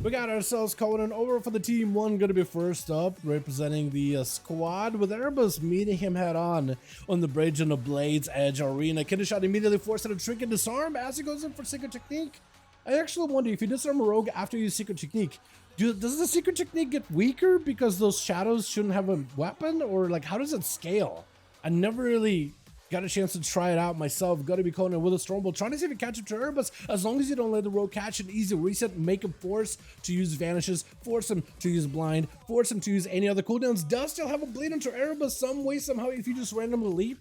We got ourselves Conan over for the team one, gonna be first up, representing the squad, with Erebus meeting him head on the bridge in the Blade's Edge Arena. Kiddershot immediately forced a Trinket disarm as he goes in for Secret Technique. I actually wonder if you disarm a rogue after you use Secret Technique, does the Secret Technique get weaker because those shadows shouldn't have a weapon, or like how does it scale? I never really got a chance to try it out myself. Gotta be Conan with a Stormbolt, trying to see if he catch up to Erebus. As long as you don't let the rogue catch an easy reset, make him force to use vanishes, force him to use blind, force him to use any other cooldowns. Does still have a bleed into Erebus some way, somehow, if you just randomly leap.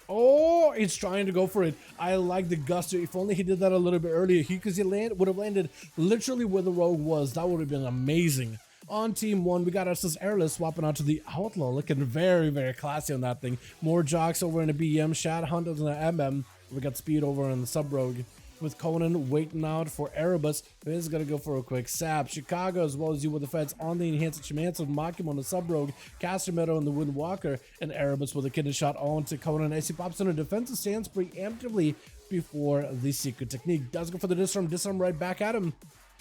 Oh, he's trying to go for it. I like the gusto. If only he did that a little bit earlier, because he would have landed literally where the rogue was. That would have been amazing. On team one, we got ourselves Airless swapping out to the Outlaw, looking very, very classy on that thing. More jocks over in the BM, Shad Hunt on the MM. We got Speed over in the Sub Rogue, with Conan waiting out for Erebus. He's gonna go for a quick sap. Chicago, as well as you with the Feds on the Enhanced Shaman, with Makim on the Sub Rogue, Caster Meadow on the Windwalker, and Erebus with a Kidney Shot on to Conan as he pops in a defensive stance preemptively before the Secret Technique. Does go for the disarm right back at him.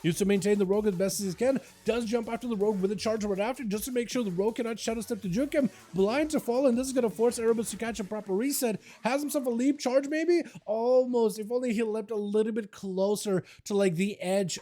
Used to maintain the rogue as best as he can. Does jump after the rogue with a charge right after, just to make sure the rogue cannot shadow step to juke him. Blind to fall, and this is going to force Erebus to catch a proper reset. Has himself a leap charge, maybe? Almost. If only he leapt a little bit closer to like the edge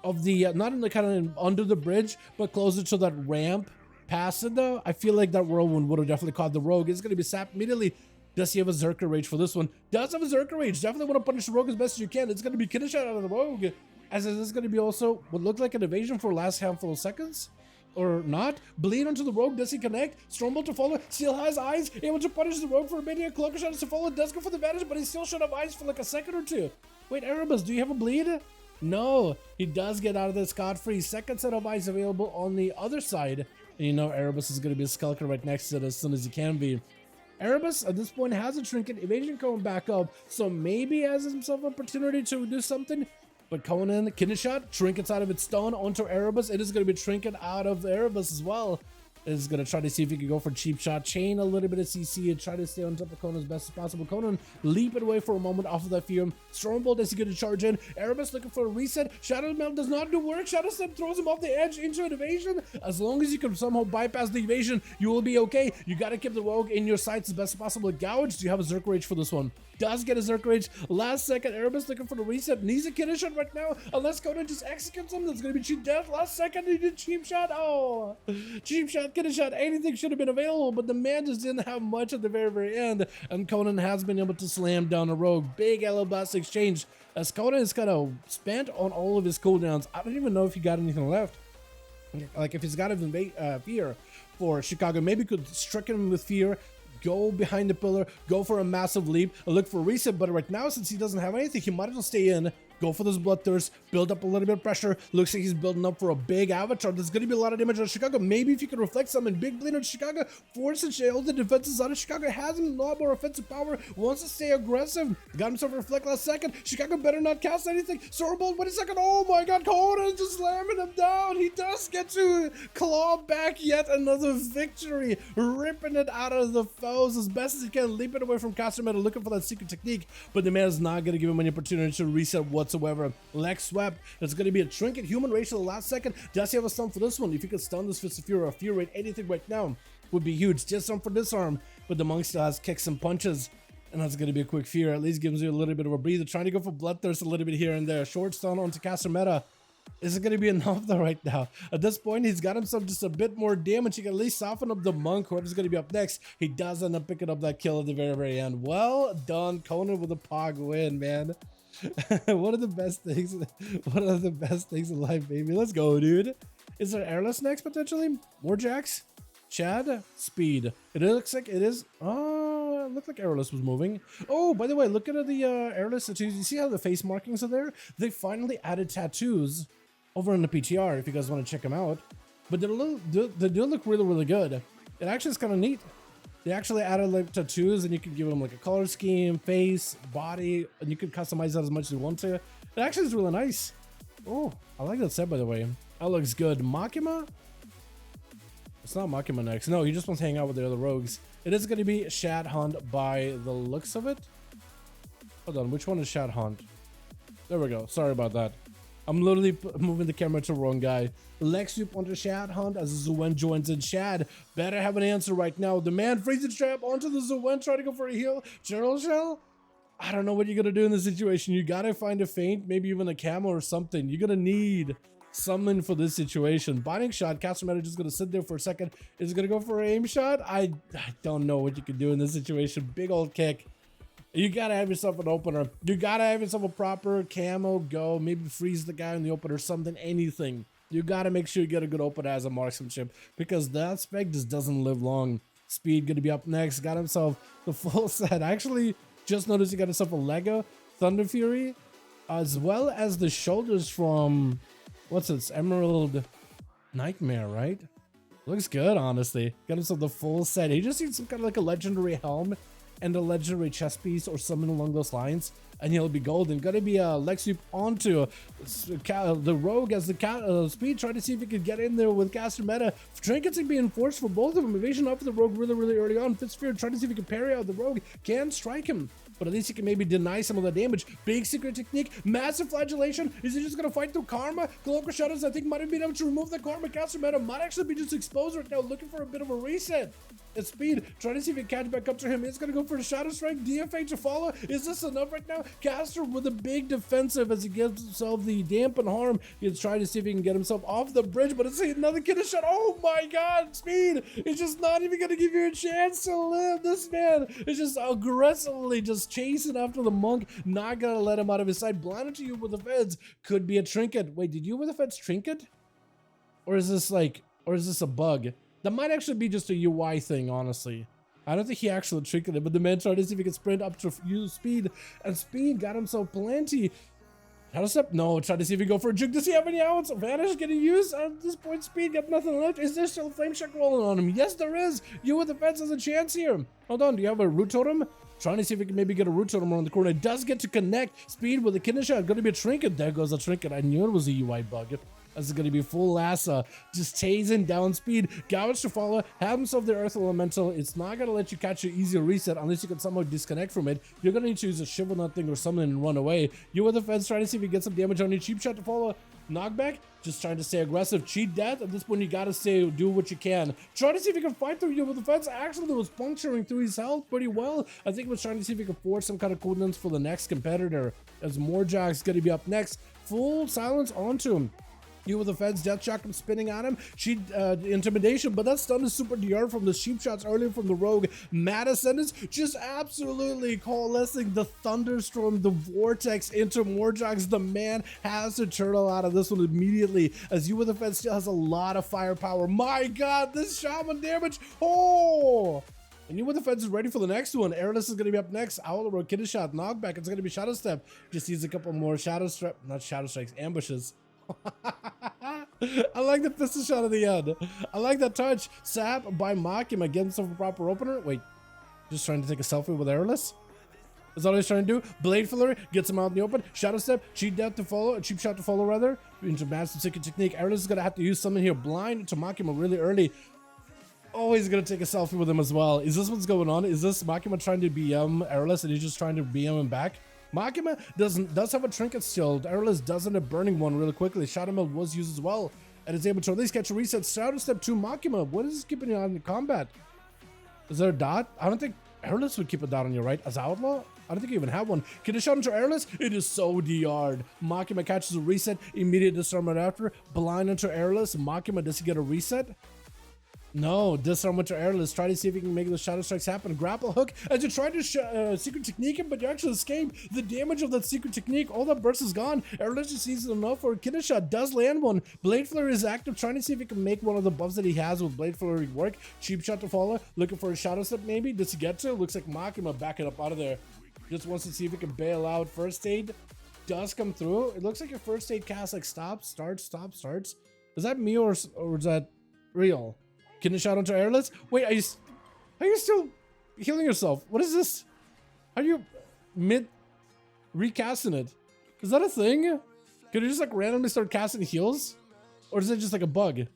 of the, not in the kind of under the bridge, but closer to that ramp past it though. I feel like that whirlwind would have definitely caught the rogue. It's going to be sapped immediately. Does he have a Berserker Rage for this one? Does have a Berserker Rage. Definitely want to punish the rogue as best as you can. It's going to be Kidney Shot out of the rogue. As this is going to be also what looked like an evasion for the last handful of seconds. Or not. Bleed onto the rogue. Does he connect? Stormbolt to follow. Still has eyes. Able to punish the rogue for a minute. Cloaker Shot to follow. Does go for the advantage, but he still should have eyes for like a second or two. Wait, Erebus, do you have a bleed? No. He does get out of this scot-free. Second set of eyes available on the other side. And you know Erebus is going to be a Skulker right next to it as soon as he can be. Erebus at this point has a Trinket. Evasion coming back up. So maybe has himself an opportunity to do something. But Conan, Kidney Shot, Trinkets out of its stone onto Erebus. It is going to be Trinket out of Erebus as well. It is going to try to see if he can go for Cheap Shot, chain a little bit of CC, and try to stay on top of Conan as best as possible. Conan leaping away for a moment off of that fear. Stormbolt as he going to charge in. Erebus looking for a reset. Shadow Melt does not do work. Shadow Step throws him off the edge into an evasion. As long as you can somehow bypass the evasion, you will be okay. You got to keep the rogue in your sights as best as possible. Gouge, do you have a Zerk Rage for this one? Does get a Zerk Rage. Last second, Erebus looking for the reset. Needs a Kidney Shot right now. Unless Conan just executes him, that's going to be cheap death. Last second, he did Cheap Shot. Oh, Cheap Shot, Kidney Shot. Anything should have been available, but the man just didn't have much at the very, very end. And Conan has been able to slam down a rogue. Big Yellow Blast exchange as Conan is kind of spent on all of his cooldowns. I don't even know if he got anything left. Like if he's got a fear for Chicago, maybe could strike him with fear. Go behind the pillar, go for a massive leap, look for a reset, but right now, since he doesn't have anything, he might as well stay in, go for this Bloodthirst, build up a little bit of pressure. Looks like he's building up for a big avatar. There's going to be a lot of damage on Chicago. Maybe if you can reflect some and big bleed on Chicago, force all the defenses out of Chicago, has him a lot more offensive power, wants to stay aggressive, got himself a reflect last second. Chicago better not cast anything. Stormbolt, wait a second. Oh my god, Conan just slamming him down. He does get to claw back yet another victory, ripping it out of the foes as best as he can, leaping away from Caster Meadow, looking for that Secret Technique, but the man is not going to give him any opportunity to reset whatsoever. Lex Swept, it's going to be a Trinket, Human Rage to the last second. Does he have a stun for this one? If he could stun this Fist of Fury or Fear Rate, anything right now would be huge. Just stun for disarm, but the monk still has kicks and punches. And that's going to be a quick fear. At least gives you a little bit of a breather. Trying to go for Bloodthirst a little bit here and there. Short stun onto Caster Meta. Is it going to be enough though right now? At this point, he's got himself just a bit more damage. He can at least soften up the monk, whoever's going to be up next. He does end up picking up that kill at the very, very end. Well done, Conan with a pog win, man. One of the best things. One of the best things in life, baby. Let's go, dude. Is there Airless next, potentially? More Jacks? Chad? Speed. It looks like it is. Oh, it looked like Airless was moving. Oh, by the way, look at the Airless tattoos. You see how the face markings are there? They finally added tattoos over in the PTR if you guys want to check them out. But they do look really, really good. It actually is kind of neat. They actually added like tattoos, and you can give them like a color scheme, face, body, and you can customize that as much as you want to. It actually is really nice. Oh, I like that set, by the way. That looks good. Makima? It's not Makima next. No, he just wants to hang out with the other rogues. It is going to be Shad Hunt by the looks of it. Hold on, which one is Shad Hunt? There we go. Sorry about that. I'm literally moving the camera to the wrong guy. Leg sweep onto Shad Hunt as Zuen joins in. Shad better have an answer right now. The man freezes trap onto the Zuen, trying to go for a heal. General Shell? I don't know what you're gonna do in this situation. You gotta find a feint, maybe even a camo or something. You're gonna need something for this situation. Binding shot, caster meta just gonna sit there for a second. Is it gonna go for an aim shot? I don't know what you can do in this situation. Big old kick. You gotta have yourself an opener. You gotta have yourself a proper camo go. Maybe freeze the guy in the opener, something, anything. You gotta make sure you get a good opener as a marksmanship, because that spec just doesn't live long. Speed gonna be up next. Got himself the full set. Actually, just noticed he got himself a Lego Thunder Fury, as well as the shoulders from, what's this, Emerald Nightmare, right? Looks good, honestly. Got himself the full set. He just needs some kind of like a legendary helm and a legendary chest piece or something along those lines, and he'll be golden. Gonna be a leg sweep onto the rogue as the speed, trying to see if he could get in there with caster meta. Trinkets are being forced for both of them. Evasion up for the rogue really early on. Fitsphere trying to see if he can parry out the rogue. Can strike him, but at least he can maybe deny some of the damage. Big secret technique, massive flagellation. Is he just gonna fight through karma? Cloak of Shadows, I think, might have been able to remove the karma. Caster meta might actually be just exposed right now, looking for a bit of a reset. At speed, trying to see if he can catch back up to him. He's gonna go for a shadow strike. DFA to follow. Is this enough right now? Caster with a big defensive as he gives himself the dampen harm. He's trying to see if he can get himself off the bridge, but it's another killer shot. Oh my god, speed is just not even gonna give you a chance to live. This man is just aggressively just chasing after the monk, not gonna let him out of his sight. Blinded to you with the feds. Could be a trinket. Wait, did you with the feds trinket? Or is this a bug? That might actually be just a UI thing, honestly. I don't think he actually triggered it, but the man tried to see if he could sprint up to use speed, and speed got himself plenty. Shadow step? No, tried to see if he go for a juke. Does he have any outs? Vanish getting used? At this point, speed got nothing left. Is there still flame check rolling on him? Yes, there is. You with the fence has a chance here. Hold on, do you have a root totem? Trying to see if he can maybe get a root totem around the corner. It does get to connect. Speed with a kidney shot. Going to be a trinket. There goes a trinket. I knew it was a UI bug. This is going to be full Lassa, just chasing down speed. Gouge to follow, have himself the Earth Elemental. It's not going to let you catch an easier reset unless you can somehow disconnect from it. You're going to need to use a Shiver Nut thing or something and run away. You with the fence trying to see if you get some damage on your cheap shot to follow. Knockback, just trying to stay aggressive. Cheat death. At this point, you got to say, do what you can. Try to see if you can fight through you with the fence. Actually, it was puncturing through his health pretty well. I think it was trying to see if he could force some kind of coolness for the next competitor. As Morjack's going to be up next. Full silence onto him. You with the feds, death shock him, spinning on him. She intimidation, but that stun is super DR from the sheep shots earlier from the rogue. Mad Ascendance just absolutely coalescing the thunderstorm, the vortex into Morjax. The man has to turtle out of this one immediately, as you with the feds still has a lot of firepower. My god, this shaman damage. Oh! And you with the fence is ready for the next one. Airless is going to be up next. Outlaw, kidney shot, knockback. It's going to be shadow step. Just needs a couple more shadow strike, not shadow strikes, ambushes. I like the pistol shot at the end. I like that touch. Sap by Makima. Get himself a proper opener. Wait, just trying to take a selfie with Airless? Is that all he's trying to do? Blade Flurry gets him out in the open. Shadow Step, cheap death to follow, a cheap shot to follow rather. Into massive secret technique. Airless is going to have to use something here. Blind to Makima really early. Oh, he's going to take a selfie with him as well. Is this what's going on? Is this Makima trying to BM Airless and he's just trying to BM him back? Makima does have a trinket shield. Airless does end up burning one really quickly. Shadow Meld was used as well, and is able to at least catch a reset. Shadow Step to Makima. What is keeping you on the combat? Is there a dot? I don't think Airless would keep a dot on you, right? As Outlaw? I don't think you even have one. Can you shot into Airless? It is so DR'd. Makima catches a reset. Immediate disarm right after. Blind into Airless. Makima, does he get a reset? No, disarm with your Airless. Try to see if you can make those shadow strikes happen. Grapple hook as you try to secret technique him, but you actually escape the damage of that secret technique. All that burst is gone. Airless just sees it enough for a kidney shot. Does land one. Blade Flurry is active, trying to see if he can make one of the buffs that he has with Blade Flurry work. Cheap shot to follow. Looking for a shadow step maybe. Does he get to? Looks like Makima backing up out of there. Just wants to see if he can bail out. First aid does come through. It looks like your first aid cast like stops, starts, stops, starts. Is that me or is that real? Kidney shot onto Airless? Wait, are you still healing yourself? What is this? Are you mid recasting it? Is that a thing? Can you just like randomly start casting heals? Or is it just like a bug?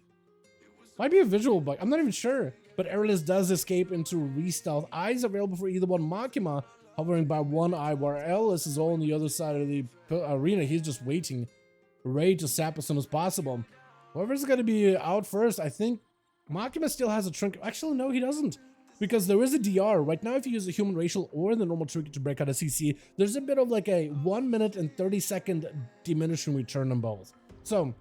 Might be a visual bug. I'm not even sure. But Airless does escape into re-stealth. Eyes available for either one. Makima hovering by one eye, while Airless is all on the other side of the arena. He's just waiting. ready to sap as soon as possible. Whoever's going to be out first, I think Makima still has a trinket. Actually, no, he doesn't. Because there is a DR. Right now, if you use a human racial or the normal trinket to break out a CC, there's a bit of like a 1 minute and 30-second diminishing return on both. So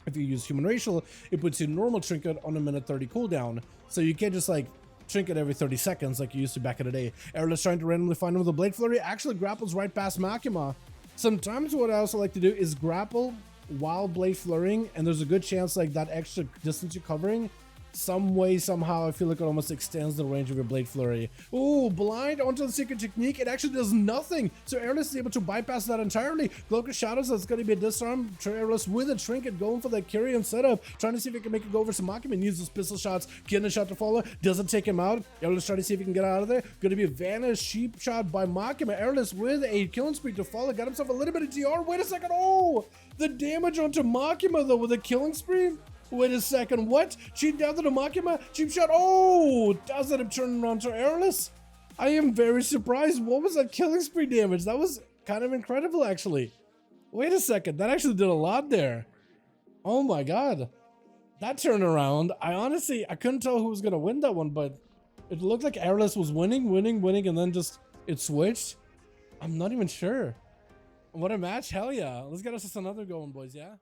if you use human racial, it puts you normal trinket on a minute 30 cooldown. So you can't just like trinket every 30 seconds like you used to back in the day. Airless trying to randomly find him with a blade flurry actually grapples right past Makima. Sometimes what I also like to do is grapple while blade flurrying, and there's a good chance like that extra distance you're covering, some way, somehow, I feel like it almost extends the range of your blade flurry. Ooh, blind onto the secret technique. It actually does nothing. So Airless is able to bypass that entirely. Cloak of Shadows, that's going to be a disarm. Airless with a trinket going for that Kyrian setup. Trying to see if he can make it go over some Makima. Uses pistol shots. Getting a shot to follow. Doesn't take him out. Airless trying to see if he can get out of there. Going to be a vanish sheep shot by Makima. Airless with a killing spree to follow. Got himself a little bit of DR. Wait a second. Oh, the damage onto Makima though with a killing spree. Wait a second, what? Cheat down to the Makima? Cheap shot. Oh, does end up turning around to Airless? I am very surprised. What was that killing spree damage? That was kind of incredible, actually. Wait a second, that actually did a lot there. Oh my god. That turnaround, I couldn't tell who was going to win that one, but it looked like Airless was winning, and then just, it switched. I'm not even sure. What a match, hell yeah. Let's get us another going, boys, yeah?